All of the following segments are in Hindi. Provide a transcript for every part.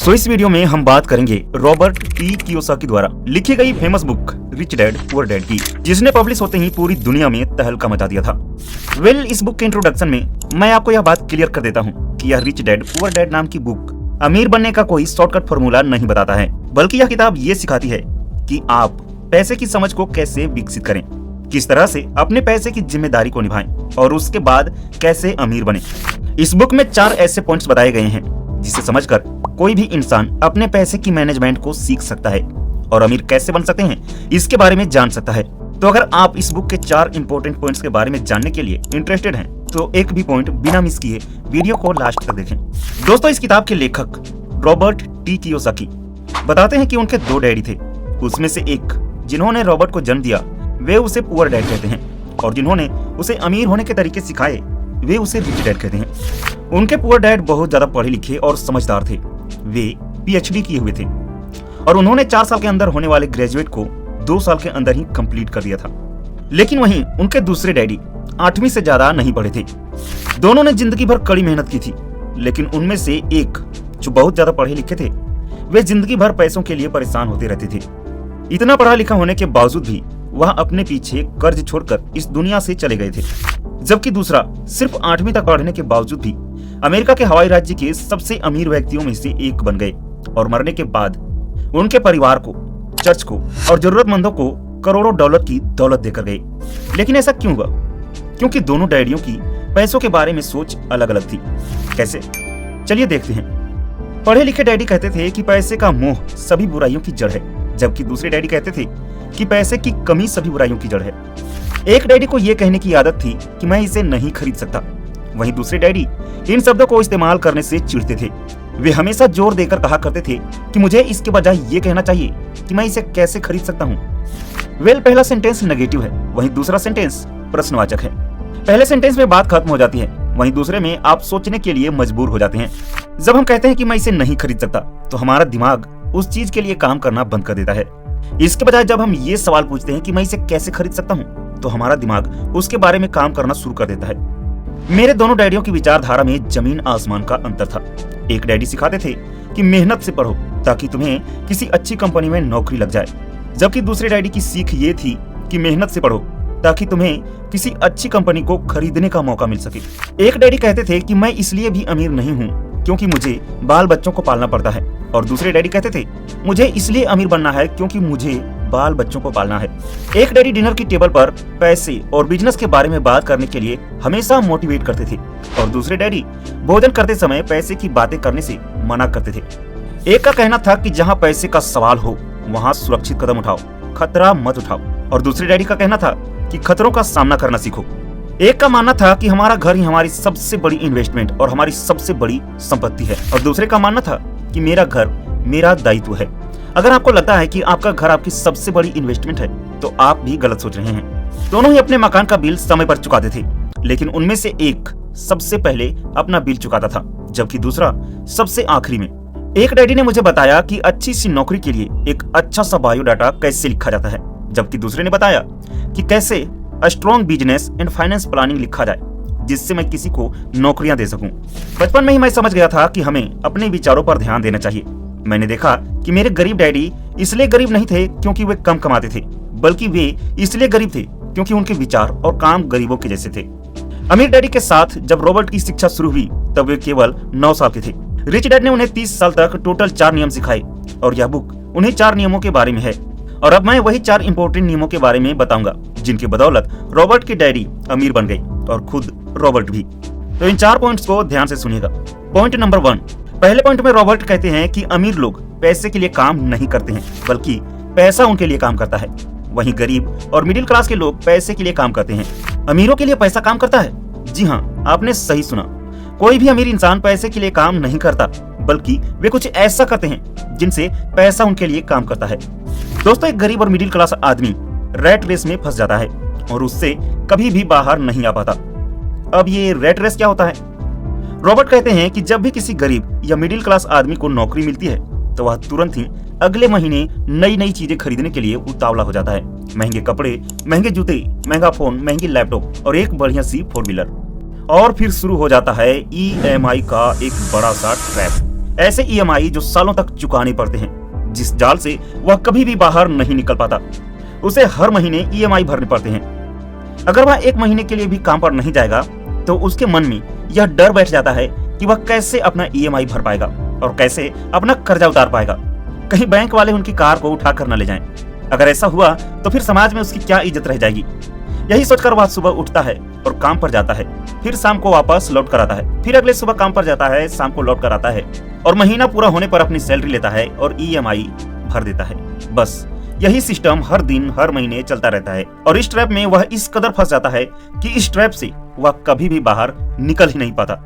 सो इस वीडियो में हम बात करेंगे रॉबर्ट टी कियोसाकी द्वारा लिखी गई famous book rich dad poor dad की, जिसने पब्लिश होते ही पूरी दुनिया में तहलका मचा दिया था। इस बुक के इंट्रोडक्शन में मैं आपको यह बात क्लियर कर देता हूँ कि यह रिच डैड पुअर डैड नाम की बुक अमीर बनने का कोई शॉर्टकट फॉर्मूला नहीं बताता है, बल्कि यह किताब ये सिखाती है कि आप पैसे की समझ को कैसे विकसित करें, किस तरह से अपने पैसे की जिम्मेदारी को निभाएं और उसके बाद कैसे अमीर बने। इस बुक में 4 ऐसे पॉइंट्स बताए गए हैं जिसे समझकर कोई भी इंसान अपने पैसे की मैनेजमेंट को सीख सकता है और अमीर कैसे बन सकते हैं इसके बारे में जान सकता है। तो अगर आप इस बुक के 4 इंपॉर्टेंट पॉइंट्स के बारे में जानने के लिए इंटरेस्टेड हैं तो एक भी पॉइंट बिना मिस किए वीडियो को लास्ट तक देखें। दोस्तों, इस किताब के लेखक रॉबर्ट टी कियोसाकी बताते हैं कि उनके 2 डैडी थे। उसमें से एक जिन्होंने रॉबर्ट को जन्म दिया वे उसे पुअर डैड कहते हैं और जिन्होंने उसे अमीर होने के तरीके सिखाए वे उसे रिच डैड कहते हैं। उनके पुअर डैड बहुत ज्यादा पढ़े लिखे और समझदार थे। वे पीएचडी किए हुए थे और उन्होंने 4 साल के अंदर होने वाले ग्रेजुएट को 2 साल के अंदर ही कंप्लीट कर दिया था। लेकिन वहीं उनके दूसरे डैडी 8वीं से ज्यादा नहीं पढ़े थे। दोनों ने जिंदगी भर कड़ी मेहनत की थी, लेकिन उनमें से एक जो बहुत ज्यादा पढ़े लिखे थे वे जिंदगी भर पैसों के लिए परेशान होते रहते थे। इतना पढ़ा लिखा होने के बावजूद भी वह अपने पीछे कर्ज छोड़कर इस दुनिया से चले गए थे, जबकि दूसरा सिर्फ 8वीं तक पढ़ने के बावजूद भी अमेरिका के हवाई राज्य के सबसे अमीर व्यक्तियों में से एक बन गए और मरने के बाद उनके परिवार को, चर्च को और जरूरतमंदों को करोड़ों डॉलर की दौलत देकर गए। लेकिन ऐसा क्यों हुआ? क्योंकि दोनों डैडियों की पैसों के बारे में सोच अलग अलग थी। कैसे? चलिए देखते हैं। पढ़े लिखे डैडी कहते थे कि पैसे का मोह सभी बुराइयों की जड़ है, जबकि दूसरे डैडी कहते थे कि पैसे की कमी सभी बुराइयों की जड़ है। एक डैडी को यह कहने की आदत थी कि मैं इसे नहीं खरीद सकता, वहीं दूसरे डैडी इन शब्दों को इस्तेमाल करने से चिढ़ते थे। वे हमेशा जोर देकर कहा करते थे कि मुझे इसके बजाय ये कहना चाहिए कि मैं इसे कैसे खरीद सकता हूँ। पहला सेंटेंस नेगेटिव है, वहीं दूसरा सेंटेंस प्रश्नवाचक है। पहले सेंटेंस में बात खत्म हो जाती है, वहीं दूसरे में आप सोचने के लिए मजबूर हो जाते हैं। जब हम कहते हैं कि मैं इसे नहीं खरीद सकता तो हमारा दिमाग उस चीज के लिए काम करना बंद कर देता है। इसके बजाय जब हम ये सवाल पूछते हैं कि मैं इसे कैसे खरीद सकता हूँ तो हमारा दिमाग उसके बारे में काम करना शुरू कर देता है। मेरे दोनों डैडियों की विचारधारा में जमीन आसमान का अंतर था। एक डैडी सिखाते थे कि मेहनत से पढ़ो ताकि तुम्हें किसी अच्छी कंपनी में नौकरी लग जाए, जबकि दूसरे डैडी की सीख ये थी कि मेहनत से पढ़ो ताकि तुम्हें किसी अच्छी कंपनी को खरीदने का मौका मिल सके। एक डैडी कहते थे कि मैं इसलिए भी अमीर नहीं हूँ क्योंकि मुझे बाल बच्चों को पालना पड़ता है, और दूसरे डैडी कहते थे मुझे इसलिए अमीर बनना है क्योंकि मुझे बाल बच्चों को पालना है। एक डैडी डिनर की टेबल पर पैसे और बिजनेस के बारे में बात करने के लिए हमेशा मोटिवेट करते थे और दूसरे डैडी भोजन करते समय पैसे की बातें करने से मना करते थे। एक का कहना था कि जहाँ पैसे का सवाल हो वहाँ सुरक्षित कदम उठाओ, खतरा मत उठाओ, और दूसरे डैडी का कहना था कि खतरों का सामना करना सीखो। एक का मानना था कि हमारा घर ही हमारी सबसे बड़ी इन्वेस्टमेंट और हमारी सबसे बड़ी संपत्ति है, और दूसरे का मानना था कि मेरा घर मेरा दायित्व है। अगर आपको लगता है कि आपका घर आपकी सबसे बड़ी इन्वेस्टमेंट है तो आप भी गलत सोच रहे हैं। दोनों ही अपने मकान का बिल समय पर चुकाते थे, लेकिन उनमें से एक सबसे पहले अपना बिल चुकाता था जबकि दूसरा सबसे आखिरी में। एक डैडी ने मुझे बताया कि अच्छी सी नौकरी के लिए एक अच्छा सा बायोडाटा कैसे लिखा जाता है, जबकि दूसरे ने बताया कि कैसे strong business and finance planning लिखा जाए जिससे मैं किसी को नौकरियां दे सकूं। बचपन में ही मैं समझ गया था कि हमें अपने विचारों पर ध्यान देना चाहिए। मैंने देखा कि मेरे गरीब डैडी इसलिए गरीब नहीं थे क्योंकि वे कम कमाते थे, बल्कि वे इसलिए गरीब थे क्योंकि उनके विचार और काम गरीबों के जैसे थे। अमीर डैडी के साथ जब रॉबर्ट की शिक्षा शुरू हुई तब वे केवल 9 साल के थे। रिच डैड ने उन्हें 30 साल तक टोटल 4 नियम सिखाए और यह बुक उन्हीं 4 नियमों के बारे में है। और अब मैं वही 4 इंपॉर्टेंट नियमों के बारे में बताऊंगा जिनकी बदौलत रॉबर्ट के डैडी अमीर बन गए और खुद रॉबर्ट भी। तो इन 4 पॉइंट्स को ध्यान से सुनिएगा। Point number 1। पहले पॉइंट में रॉबर्ट कहते हैं कि अमीर लोग पैसे के लिए काम नहीं करते हैं, बल्कि पैसा उनके लिए काम करता है। वहीं गरीब और मिडिल क्लास के लोग पैसे के लिए काम करते हैं। अमीरों के लिए पैसा काम करता है? जी हाँ, आपने सही सुना। कोई भी अमीर इंसान पैसे के लिए काम नहीं करता, बल्कि वे कुछ ऐसा करते हैं जिनसे पैसा उनके लिए काम करता है। दोस्तों, एक गरीब और मिडिल क्लास आदमी रैट रेस में फंस जाता है और उससे कभी भी बाहर नहीं आ पाता। अब ये रैट रेस क्या होता है? रॉबर्ट कहते हैं कि जब भी किसी गरीब या मिडिल क्लास आदमी को नौकरी मिलती है तो वह तुरंत ही अगले महीने नई नई चीजें खरीदने के लिए उतावला हो जाता है। महंगे कपड़े, महंगे जूते, महंगा फोन, महंगी लैपटॉप और एक बढ़िया सी 4 व्हीलर। और फिर शुरू हो जाता है EMI का एक बड़ा सा ट्रैप। ऐसे ईएमआई जो सालों तक चुकाने पड़ते हैं, जिस जाल से वह कभी भी बाहर नहीं निकल पाता। उसे हर महीने ईएमआई भरने पड़ते हैं। अगर वह 1 महीने के लिए भी काम पर नहीं जाएगा तो उसके मन में यह डर बैठ जाता है कि वह कैसे अपना ईएमआई भर पाएगा और कैसे अपना कर्जा उतार पाएगा। कहीं बैंक वाले उनकी कार को उठा कर न ले जाएं। अगर ऐसा हुआ तो फिर समाज में उसकी क्या इज्जत रह जाएगी। यही सोचकर वह सुबह उठता है और काम पर जाता है, फिर शाम को वापस लौट कर आता है, फिर अगले सुबह काम पर जाता है, शाम को लौट कर आता है और महीना पूरा होने पर अपनी सैलरी लेता है और ईएमआई भर देता है। बस यही सिस्टम हर दिन हर महीने चलता रहता है और इस ट्रैप में वह इस कदर फंस जाता है कि इस ट्रैप से वह कभी भी बाहर निकल ही नहीं पाता।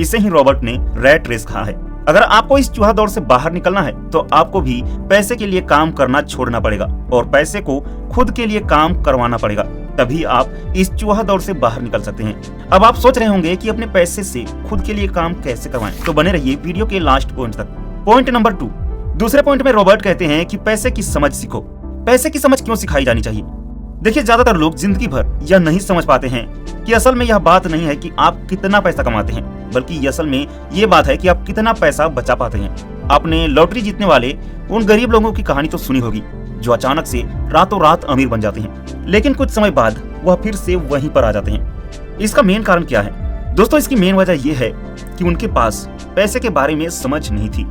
इसे ही रॉबर्ट ने रैट रेस कहा है। अगर आपको इस चूहा दौड़ से बाहर निकलना है तो आपको भी पैसे के लिए काम करना छोड़ना पड़ेगा और पैसे को खुद के लिए काम करवाना पड़ेगा, तभी आप इस चूहा दौड़ से बाहर निकल सकते हैं। अब आप सोच रहे होंगे कि अपने पैसे से खुद के लिए काम कैसे करवाएं, तो बने रहिए वीडियो के लास्ट पॉइंट तक। Point number 2। दूसरे पॉइंट में रॉबर्ट कहते हैं कि पैसे की समझ सीखो। पैसे की समझ क्यों सिखाई जानी चाहिए? देखिए, ज्यादातर लोग जिंदगी भर यह नहीं समझ पाते हैं कि असल में यह बात नहीं है कि आप कितना पैसा कमाते हैं, बल्कि ये असल में ये बात है कि आप कितना पैसा बचा पाते हैं। आपने लॉटरी जीतने वाले उन गरीब लोगों की कहानी तो सुनी होगी जो अचानक से रातों रात अमीर बन जाते हैं, लेकिन कुछ समय बाद वह फिर से वहीं पर आ जाते हैं। इसका मेन कारण क्या है? दोस्तों, इसकी मेन वजह यह है कि उनके पास पैसे के बारे में समझ नहीं थी।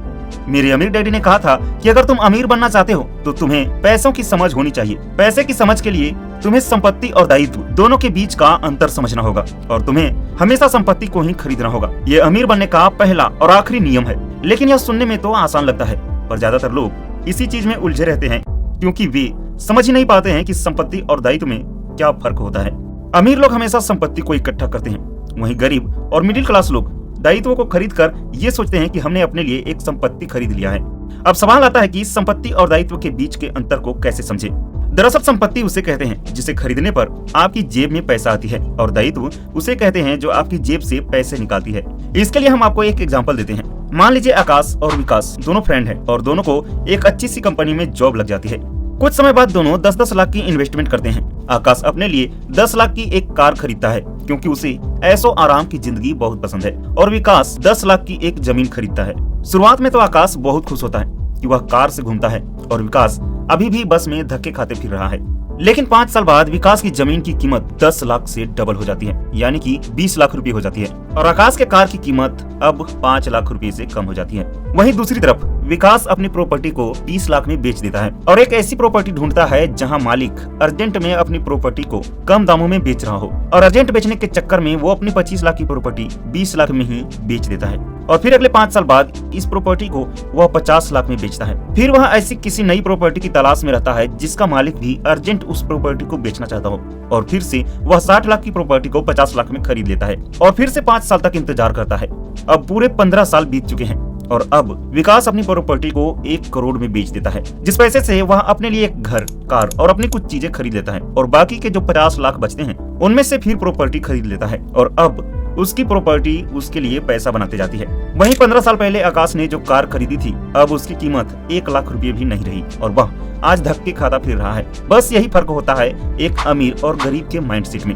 मेरे अमीर डैडी ने कहा था कि अगर तुम अमीर बनना चाहते हो तो तुम्हें पैसों की समझ होनी चाहिए। पैसे की समझ के लिए तुम्हें संपत्ति और दायित्व दोनों के बीच का अंतर समझना होगा और तुम्हें हमेशा संपत्ति को ही खरीदना होगा। ये अमीर बनने का पहला और आखिरी नियम है। लेकिन यह सुनने में तो आसान लगता है, पर ज्यादातर लोग इसी चीज में उलझे रहते हैं क्योंकि वे समझ ही नहीं पाते हैं कि संपत्ति और दायित्व में क्या फर्क होता है। अमीर लोग हमेशा संपत्ति को इकट्ठा करते हैं, वहीं गरीब और मिडिल क्लास लोग दायित्वों को खरीद कर ये सोचते हैं कि हमने अपने लिए एक संपत्ति खरीद लिया है। अब सवाल आता है कि संपत्ति और दायित्व के बीच के अंतर को कैसे समझे। दरअसल संपत्ति उसे कहते हैं जिसे खरीदने पर आपकी जेब में पैसा आती है और दायित्व उसे कहते हैं जो आपकी जेब से पैसे निकालती है। इसके लिए हम आपको एक एग्जांपल देते हैं। मान लीजिए आकाश और विकास दोनों फ्रेंड हैं और दोनों को एक अच्छी सी कंपनी में जॉब लग जाती है। कुछ समय बाद दोनों 10-10 लाख की इन्वेस्टमेंट करते हैं। आकाश अपने लिए 10 लाख की एक कार खरीदता है क्योंकि उसे ऐशो आराम की जिंदगी बहुत पसंद है और विकास 10 लाख की एक जमीन खरीदता है। शुरुआत में तो आकाश बहुत खुश होता है कि वह कार से घूमता है और विकास अभी भी बस में धक्के खाते फिर रहा है। लेकिन 5 साल बाद विकास की जमीन की कीमत 10 लाख से डबल हो जाती है, यानी कि 20 लाख रुपए हो जाती है और आकाश के कार की कीमत अब 5 लाख रुपए से कम हो जाती है। वहीं दूसरी तरफ विकास अपनी प्रॉपर्टी को 20 लाख में बेच देता है और एक ऐसी प्रॉपर्टी ढूंढता है जहां मालिक अर्जेंट में अपनी प्रॉपर्टी को कम दामों में बेच रहा हो और अर्जेंट बेचने के चक्कर में वो अपनी 25 लाख की प्रॉपर्टी 20 लाख में ही बेच देता है और फिर अगले 5 साल बाद इस प्रॉपर्टी को वह 50 लाख में बेचता है। फिर वह ऐसी किसी नई प्रॉपर्टी की तलाश में रहता है जिसका मालिक भी अर्जेंट उस प्रॉपर्टी को बेचना चाहता हो और फिर से वह 60 लाख की प्रॉपर्टी को 50 लाख में खरीद लेता है और फिर से 5 साल तक इंतजार करता है। अब पूरे 15 साल बीत चुके हैं और अब विकास अपनी प्रॉपर्टी को 1 करोड़ में बेच देता है, जिस पैसे से वह अपने लिए एक घर, कार और अपनी कुछ चीजें खरीद लेता है और बाकी के जो 50 लाख बचते हैं उनमें से फिर प्रॉपर्टी खरीद लेता है और अब उसकी प्रॉपर्टी उसके लिए पैसा बनाते जाती है। वहीं 15 साल पहले आकाश ने जो कार खरीदी थी अब उसकी कीमत 1 लाख रुपए भी नहीं रही और वह आज धक्के खाता फिर रहा है। बस यही फर्क होता है एक अमीर और गरीब के माइंडसेट में।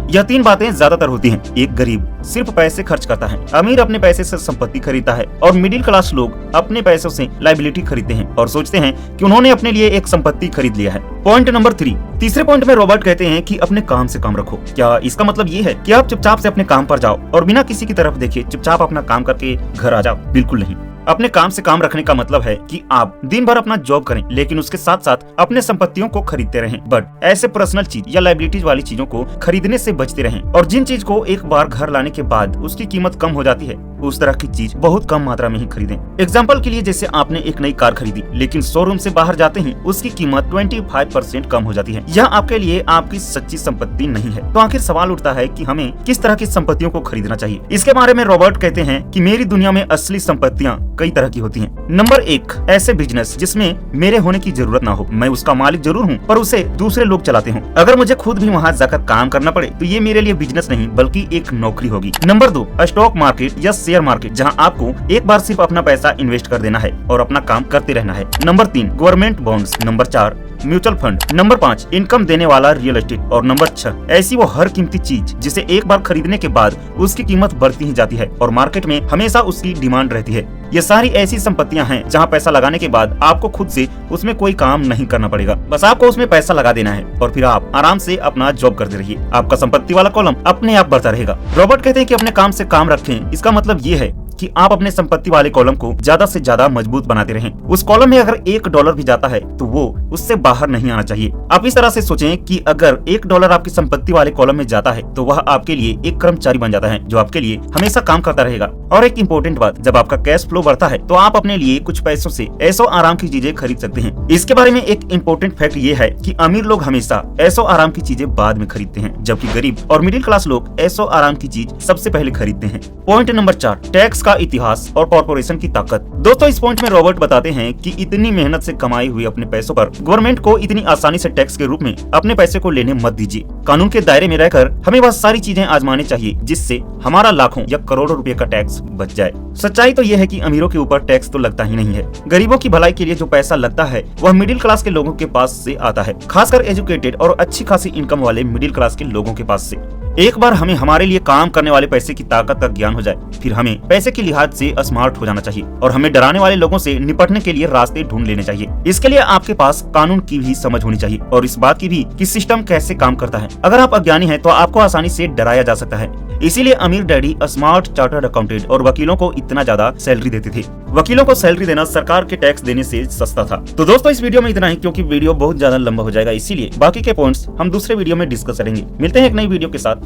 यह 3 बातें ज्यादातर होती हैं। एक गरीब सिर्फ पैसे खर्च करता है, अमीर अपने पैसे से संपत्ति खरीदता है और मिडिल क्लास लोग अपने पैसों से लायबिलिटी खरीदते हैं और सोचते हैं कि उन्होंने अपने लिए एक संपत्ति खरीद लिया है। Point number 3। तीसरे पॉइंट में रॉबर्ट कहते हैं कि अपने काम से काम रखो। क्या इसका मतलब ये है कि आप चुपचाप से अपने काम पर जाओ और बिना किसी की तरफ देखे चुपचाप अपना काम करके घर आ जाओ? बिल्कुल नहीं। अपने काम से काम रखने का मतलब है कि आप दिन भर अपना जॉब करें लेकिन उसके साथ साथ अपने संपत्तियों को खरीदते रहें, बट ऐसे पर्सनल चीज या लायबिलिटीज वाली चीजों को खरीदने से बचते रहें। और जिन चीज को एक बार घर लाने के बाद उसकी कीमत कम हो जाती है उस तरह की चीज बहुत कम मात्रा में ही खरीदें। एग्जाम्पल के लिए जैसे आपने एक नई कार खरीदी लेकिन शोरूम से बाहर जाते ही उसकी कीमत 25% कम हो जाती है। यह आपके लिए आपकी सच्ची संपत्ति नहीं है। तो आखिर सवाल उठता है कि हमें किस तरह की संपत्तियों को खरीदना चाहिए। इसके बारे में रॉबर्ट कहते हैं कि मेरी दुनिया में असली संपत्तियां कई तरह की होती हैं। नंबर 1, ऐसे बिजनेस जिसमें मेरे होने की जरूरत ना हो। मैं उसका मालिक जरूर हूँ पर उसे दूसरे लोग चलाते हों। अगर मुझे खुद भी वहाँ जाकर काम करना पड़े तो ये मेरे लिए बिजनेस नहीं बल्कि एक नौकरी होगी। नंबर 2, स्टॉक मार्केट या शेयर मार्केट जहाँ आपको एक बार सिर्फ अपना पैसा इन्वेस्ट कर देना है और अपना काम करते रहना है। Number 3, government bonds. Number 4, mutual fund. Number 5, income देने वाला रियल एस्टेट। और नंबर 6, ऐसी वो हर कीमती चीज जिसे एक बार खरीदने के बाद उसकी कीमत बढ़ती ही जाती है और मार्केट में हमेशा उसकी डिमांड रहती है। ये सारी ऐसी संपत्तियां हैं जहां पैसा लगाने के बाद आपको खुद से उसमें कोई काम नहीं करना पड़ेगा, बस आपको उसमें पैसा लगा देना है और फिर आप आराम से अपना जॉब करते रहिए। आपका संपत्ति वाला कॉलम अपने आप बढ़ता रहेगा। रॉबर्ट कहते हैं कि अपने काम से काम रखें। इसका मतलब ये है कि आप अपने संपत्ति वाले कॉलम को ज्यादा से ज्यादा मजबूत बनाते रहें। उस कॉलम में अगर $1 भी जाता है तो वो उससे बाहर नहीं आना चाहिए। आप इस तरह से सोचें कि अगर $1 आपकी संपत्ति वाले कॉलम में जाता है तो वह आपके लिए एक कर्मचारी बन जाता है जो आपके लिए हमेशा काम करता रहेगा। और एक इम्पोर्टेंट बात, जब आपका कैश फ्लो बढ़ता है तो आप अपने लिए कुछ पैसों से ऐशो आराम की चीजें खरीद सकते हैं। इसके बारे में एक इम्पोर्टेंट फैक्ट ये है कि अमीर लोग हमेशा ऐशो आराम की चीजें बाद में खरीदते हैं, जबकि गरीब और मिडिल क्लास लोग ऐशो आराम की चीज सबसे पहले खरीदते हैं। पॉइंट नंबर 4, टैक्स का इतिहास और कॉर्पोरेशन की ताकत। दोस्तों, इस पॉइंट में रॉबर्ट बताते हैं कि इतनी मेहनत से कमाई हुई अपने पैसों पर गवर्नमेंट को इतनी आसानी से टैक्स के रूप में अपने पैसे को लेने मत दीजिए। कानून के दायरे में रहकर हमें वह सारी चीजें आजमानी चाहिए जिससे हमारा लाखों या करोड़ों रुपए का टैक्स बच जाए। सच्चाई तो यह है कि अमीरों के ऊपर टैक्स तो लगता ही नहीं है। गरीबों की भलाई के लिए जो पैसा लगता है वह मिडिल क्लास के लोगों के पास से आता है, खासकर एजुकेटेड और अच्छी खासी इनकम वाले मिडिल क्लास के लोगों के पास से। एक बार हमें हमारे लिए काम करने वाले पैसे की ताकत का ज्ञान हो जाए, फिर हमें पैसे के लिहाज से स्मार्ट हो जाना चाहिए और हमें डराने वाले लोगों से निपटने के लिए रास्ते ढूंढ लेने चाहिए। इसके लिए आपके पास कानून की भी समझ होनी चाहिए और इस बात की भी कि सिस्टम कैसे काम करता है। अगर आप अज्ञानी हैं तो आपको आसानी से डराया जा सकता है। इसीलिए अमीर डैडी स्मार्ट चार्टर्ड अकाउंटेंट और वकीलों को इतना ज्यादा सैलरी देते थे। वकीलों को सैलरी देना सरकार के टैक्स देने से सस्ता था। तो दोस्तों, इस वीडियो में इतना ही, क्योंकि वीडियो बहुत ज्यादा लंबा हो जाएगा, इसीलिए बाकी के पॉइंट्स हम दूसरे वीडियो में डिस्कस करेंगे। मिलते हैं एक नई वीडियो के साथ।